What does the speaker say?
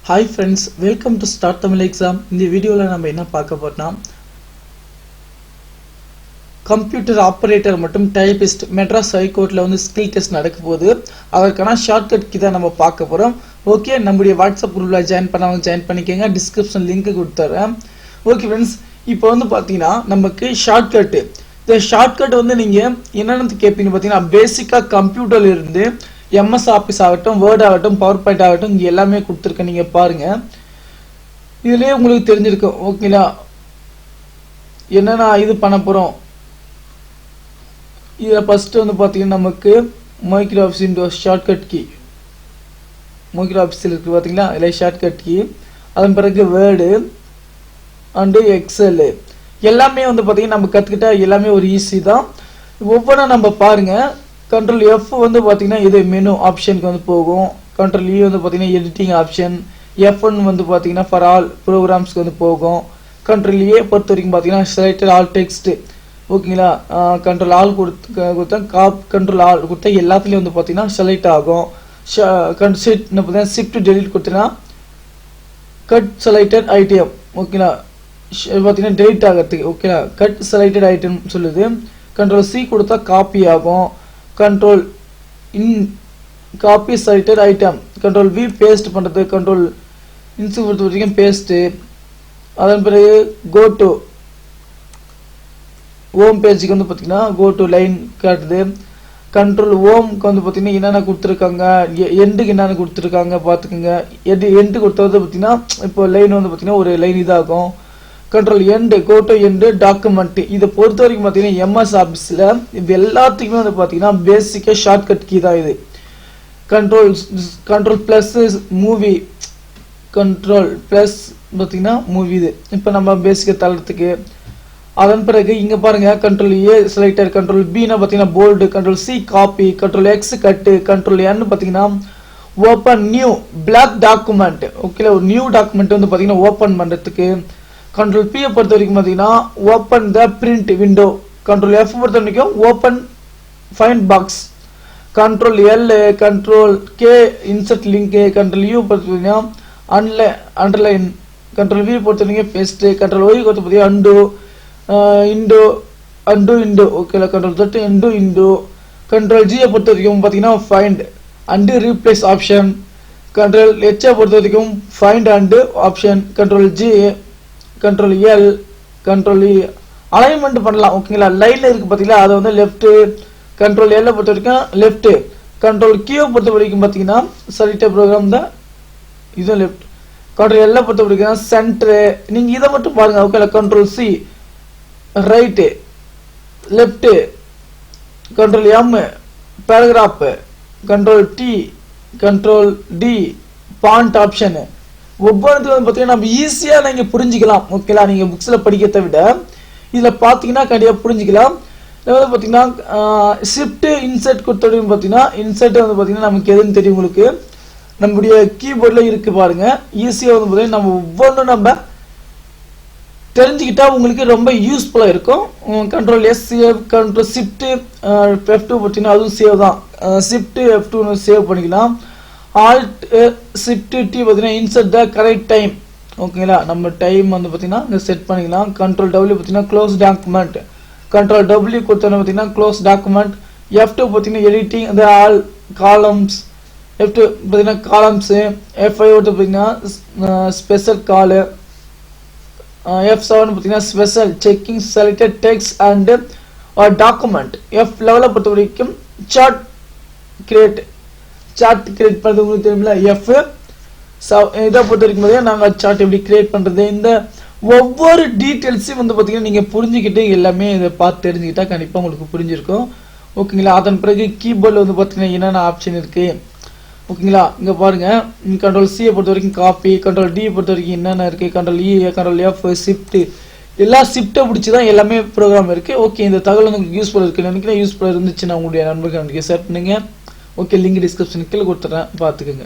Hi friends, welcome to StarTamilExam. இந்த வீடியோல நம்ம என்ன பார்க்க போறோம்னா கம்ப்யூட்டர் ஆபரேட்டர் மற்றும் டைபிஸ்ட் Madras High Courtல வந்து ஸ்கில் டெஸ்ட் நடக்க போகுது. அதற்கான ஷார்ட்கட் கீ தான் நம்ம பார்க்க போறோம். ஓகே, நம்மளுடைய வாட்ஸ்அப் குரூப்ல ஜாயின் பண்ணவங்க ஜாயின் பண்ணிக்கங்க. டிஸ்கிரிப்ஷன் லிங்க் கொடுத்துறேன். ஓகே फ्रेंड्स, இப்போ வந்து பாத்தீங்கன்னா நமக்கு ஷார்ட்கட். இந்த ஷார்ட்கட் வந்து நீங்க என்னன்னு கேப்பீங்க பாத்தீங்கன்னா பேசிக்கா கம்ப்யூட்டர்ல இருந்து MS ஆபீஸ் ஆகட்டும், வேர்ட் ஆகட்டும், PowerPoint ஆகட்டும், இங்க எல்லாமே கொடுத்திருக்கேன். நீங்க பாருங்க, இதுலயே உங்களுக்கு தெரிஞ்சிருக்கும். ஓகேங்களா, என்னன்னா இது பண்ண போறோம். இதுல ஃபர்ஸ்ட் வந்து பாத்தீங்கன்னா நமக்கு Microsoft Windows shortcut key, Microsoft இருக்கு பாத்தீங்களா, இல்ல ஷார்ட்கட் கீ. அதன் பிறகு வேர்டு அண்ட் எக்ஸல் எல்லாமே வந்து பாத்தீங்கன்னா நம்ம கத்துக்கிட்டா எல்லாமே ஒரு ஈஸி தான். ஒவ்வொன்றா நம்ம பாருங்க. Ctrl F வந்து பாத்தீங்கன்னா இது மெனு ஆப்ஷனுக்கு வந்து போகும். Ctrl E வந்து பாத்தீங்கன்னா எடிட்டிங் ஆப்ஷன். F1 வந்து பாத்தீங்கன்னா ஃபார் ஆல் ப்ரோகிராம்ஸ்க்கு வந்து போகும். Ctrl A பொறுத்த வரைக்கும் பாத்தீங்கன்னா செலக்டட் ஆல் டெக்ஸ்ட். ஓகேங்களா, Ctrl ஆல் கொடுத்தா Ctrl ஆல் கொடுத்தா எல்லாத்துலயும் வந்து பாத்தீங்கன்னா செலக்ட் ஆகும். ஷிஃப்ட் டெலீட் கொடுத்தீங்கன்னா கட் செலக்டட் ஐட்டம். ஓகேங்களா, பாத்தீங்கன்னா டெலீட் ஆகிறதுக்கு. ஓகேங்களா, கட் செலக்டட் ஐட்டம் சொல்லுது. Ctrl C கொடுத்தா காப்பி ஆகும். Control in copy selected item. Control V paste பண்றது. Control insert கொடுத்து வரைக்கும் paste. அதன் பிறகு go to home page க்கு வந்து பாத்தீங்கன்னா go to line காட்டுது. Control home க்கு வந்து பாத்தீங்கன்னா என்னென்ன கொடுத்திருக்காங்க, எண்டுக்கு என்னென்ன கொடுத்திருக்காங்க பாத்துக்கங்க. எண்ட் கொடுத்தது பாத்தீங்கன்னா இப்போ லைன் வந்து பாத்தீங்கன்னா ஒரு லைன் இதாகும். Control end, go to end document. இத பொறுத்த வரைக்கும் பாத்தீங்கன்னா MS ஆபீஸ்ல இது எல்லாத்துக்குமே வந்து பாத்தீங்கன்னா பேசிக்கா ஷார்ட்கட் கீ தான் இது. Control plus movie, Control plus பாத்தீங்கன்னா மூவி. இது இப்போ நம்ம பேசிக்கா தள்ளறதுக்கு. அதன் பிறகு இங்க பாருங்க, Control A select all, Control B னா பாத்தீங்கன்னா bold, Control C copy, Control X cut, Control N பாத்தீங்கன்னா open new blank document. Okay, ஒரு நியூ டாக்குமெண்ட் வந்து பாத்தீங்கன்னா ஓபன் பண்றதுக்கு. Control P பொறுத்த வரைக்கும் பாத்தீங்கன்னா open the print window. Control F பொறுத்த வரைக்கும் open find box. Control L, Control K insert link. Control U பொறுத்த வரைக்கும் அண்டர்லைன். Control V பொறுத்த வரைக்கும் பேஸ்ட். Control Y பொறுத்த வரைக்கும் undo. ஓகேல, Control Z undo. Control G பொறுத்த வரைக்கும் பாத்தீங்கன்னா find and replace option. Control H பொறுத்த வரைக்கும் find and option. Control G, Control L, Control E alignment பண்ணலாம். ஓகேங்களா, லைன்ல இருக்கு பாத்தீங்களா, அது வந்து லெஃப்ட். Control L பொறுத்த வரைக்கும் லெஃப்ட். Control Q பொறுத்த வரைக்கும் பாத்தீங்கன்னா செலக்ட் ப்ரோகிராம் தான், இது லெஃப்ட். Control L பொறுத்த வரைக்கும் சென்டர். நீங்க இத மட்டும் பாருங்க. ஓகேல, Control C right left. Control M paragraph. Control T, Control D point option. ஒவ்வொருத்தையும் வந்து பாத்தீங்கன்னா நம்ம ஈஸியா நீங்க புரிஞ்சுக்கலாம். ஓகேங்களா, நீங்க புக்ஸ்ல படிக்கிறத விட இதுல பாத்தீங்கன்னா கண்டிப்பா புரிஞ்சுக்கலாம். இதுல வந்து பாத்தீங்கன்னா ஷிஃப்ட் இன்சர்ட் கொடுத்தோம். பாத்தீங்கன்னா இன்சர்ட் வந்து பாத்தீங்கன்னா நமக்கு எதுன்னு தெரியும் உங்களுக்கு, நம்மளுடைய கீபோர்ட்ல இருக்கு பாருங்க. ஈஸியா வந்து பாத்தீங்கன்னா நம்ம ஒவ்வொன்றும் நம்ம தெரிஞ்சுக்கிட்டா உங்களுக்கு ரொம்ப யூஸ்ஃபுல்லா இருக்கும். Control S save, Control Shift F2 பாத்தீங்கன்னா அதுவும் சேவ் தான். Shift F2 சேவ் பண்ணிக்கலாம். Alt Shift T பாத்தீங்கன்னா insert the correct time. ஓகேங்களா, நம்ம டைம் வந்து பாத்தீங்கன்னா இங்க செட் பண்ணிக்கலாம். Control W பாத்தீங்கன்னா close document. Control W கொடுத்தோம்னா பாத்தீங்கன்னா close document. F2 பாத்தீங்கன்னா editing the all columns. F2 பாத்தீங்கன்னா columns. F5 பாத்தீங்கன்னா special call. F7 பாத்தீங்கன்னா special checking selected text and or document. F11 பொறுத்த வரைக்கும் chart create. சார்ட் கிரியேட் பண்றது உங்களுக்கு தெரியும்ல. F இத பொறுத்த வரைக்கும் நாங்க சார்ட் எப்படி கிரியேட் பண்றது, இந்த ஒவ்வொரு டீடைல்ஸையும் வந்து பாத்தீங்கன்னா நீங்க புரிஞ்சுக்கிட்டு எல்லாமே இதை பார்த்து தெரிஞ்சுக்கிட்டா கண்டிப்பா உங்களுக்கு புரிஞ்சிருக்கும். ஓகேங்களா, அதன் பிறகு கீபோர்ட்ல வந்து பாத்தீங்கன்னா என்னென்ன ஆப்ஷன் இருக்கு. ஓகேங்களா, இங்க பாருங்க. Control C பொறுத்த வரைக்கும் காப்பி. Control D பொறுத்த வரைக்கும் என்னென்ன இருக்கு, Control E, Control F, Shift எல்லா ஷிஃப்ட்டை பிடிச்சிதான் எல்லாமே ப்ரோக்ராம் இருக்கு. ஓகே, இந்த தகவல் உங்களுக்கு யூஸ்ஃபுல்லா இருக்கு நினைக்கிறேன். யூஸ்ஃபுல்லா இருந்துச்சுன்னா உங்களுடைய நண்பர்களுக்கு ஷேர் பண்ணுங்க. ஓகே, லிங்க் டிஸ்கிரிப்ஷன் கீழே கொடுத்துறேன், பாத்துக்கோங்க.